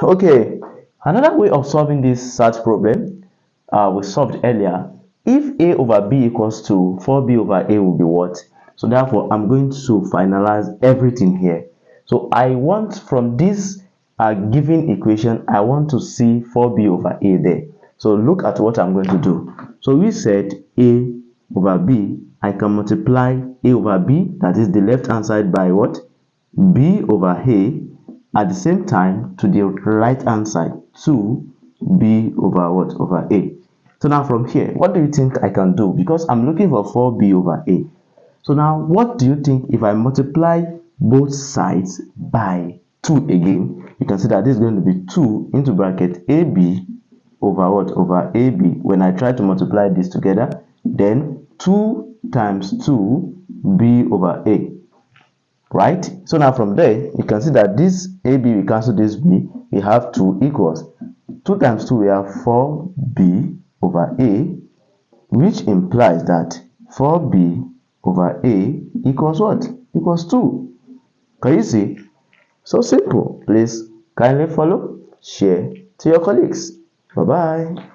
Okay, another way of solving this search problem we solved earlier. If a over b equals to 4b over a will be what? So therefore, I'm going to finalize everything here. So I want from this given equation, I want to see 4b over a there. So look at what I'm going to do. So we said a over b, I can multiply a over b, that is the left hand side, by what? B over a, at the same time to the right hand side, 2b over what? Over a. So now from here, what do you think I can do? Because I'm looking for 4b over a. So now what do you think if I multiply both sides by 2 again? You can see that this is going to be 2 into bracket ab over what? Over ab. When I try to multiply this together, then 2 times 2b over a. Right? So now from there, you can see that this AB will cancel this B. We have 2 equals 2 times 2, we have 4B over A, which implies that 4B over A equals what? Equals 2. Can you see? So simple. Please kindly follow, share to your colleagues. Bye-bye.